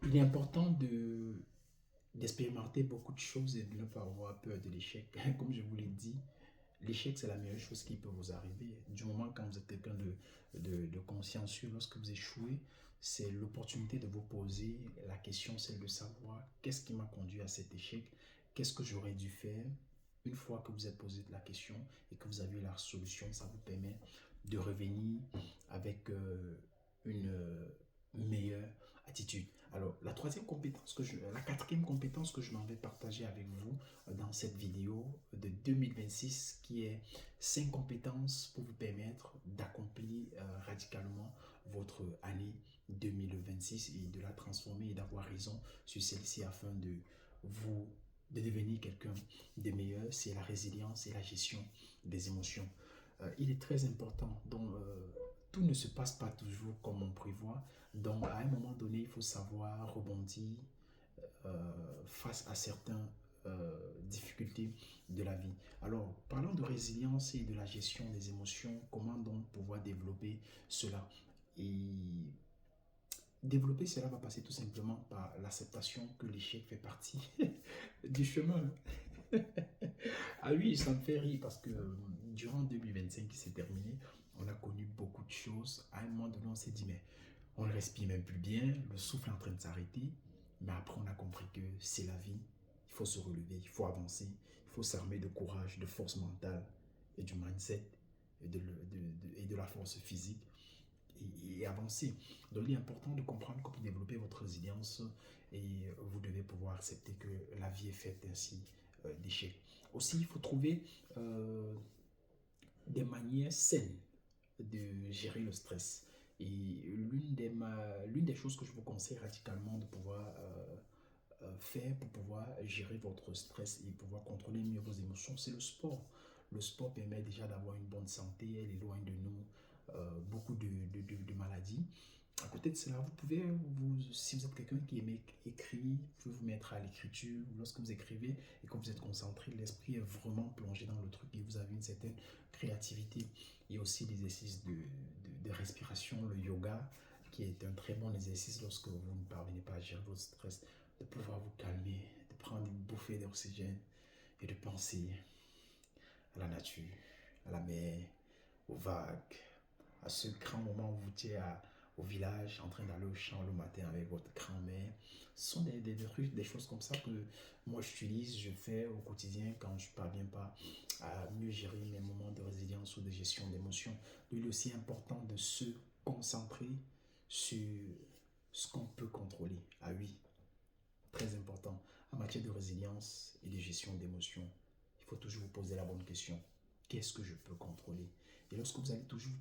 Il est important d'expérimenter beaucoup de choses et de ne pas avoir peur de l'échec. Comme je vous l'ai dit, l'échec, c'est la meilleure chose qui peut vous arriver. Du moment quand vous êtes quelqu'un de consciencieux, lorsque vous échouez, c'est l'opportunité de vous poser la question, c'est de savoir qu'est-ce qui m'a conduit à cet échec, qu'est-ce que j'aurais dû faire. Une fois que vous êtes posé la question et que vous avez la solution, ça vous permet de revenir avec une meilleure attitude. Alors, la quatrième compétence que je m'en vais partager avec vous dans cette vidéo de 2026, qui est 5 compétences pour vous permettre d'accomplir radicalement votre année 2026 et de la transformer et d'avoir raison sur celle-ci afin de devenir quelqu'un de meilleur. C'est la résilience et la gestion des émotions. Il est très important. Donc, tout ne se passe pas toujours comme on prévoit. Donc, à un moment donné, il faut savoir rebondir face à certaines difficultés de la vie. Alors, parlons de résilience et de la gestion des émotions. Comment donc pouvoir développer cela? Et développer cela va passer tout simplement par l'acceptation que l'échec fait partie du chemin. Ah oui, ça me fait rire parce que durant 2025 qui s'est terminé, on a connu beaucoup de choses. À un moment donné, on s'est dit, mais on ne respire même plus bien, le souffle est en train de s'arrêter. Mais après, on a compris que c'est la vie. Il faut se relever, il faut avancer, il faut s'armer de courage, de force mentale et du mindset et de la force physique et avancer. Donc, il est important de comprendre que pour développer votre résilience, et vous devez pouvoir accepter que la vie est faite ainsi d'échecs. Aussi, il faut trouver des manières saines de gérer le stress. Et l'une des choses que je vous conseille radicalement de pouvoir faire pour pouvoir gérer votre stress et pouvoir contrôler mieux vos émotions, c'est le sport. Le sport permet déjà d'avoir une bonne santé, elle éloigne de nous beaucoup de maladies. À côté de cela, si vous êtes quelqu'un qui aime écrire, vous pouvez vous mettre à l'écriture. Lorsque vous écrivez et que vous êtes concentré, l'esprit est vraiment plongé dans le truc et vous avez une certaine créativité. Il y a aussi l'exercice de respiration, le yoga, qui est un très bon exercice lorsque vous ne parvenez pas à gérer votre stress, de pouvoir vous calmer, de prendre une bouffée d'oxygène et de penser à la nature, à la mer, aux vagues, à ce grand moment où vous étiez au village en train d'aller au champ le matin avec votre grand-mère. Ce sont des choses comme ça que moi j'utilise, je fais au quotidien quand je ne parviens pas à mieux gérer mes moments de résilience ou de gestion d'émotions. Il est aussi important de se concentrer sur ce qu'on peut contrôler. Ah oui, très important. En matière de résilience et de gestion d'émotions, il faut toujours vous poser la bonne question. Qu'est-ce que je peux contrôler? Et lorsque vous allez toujours vous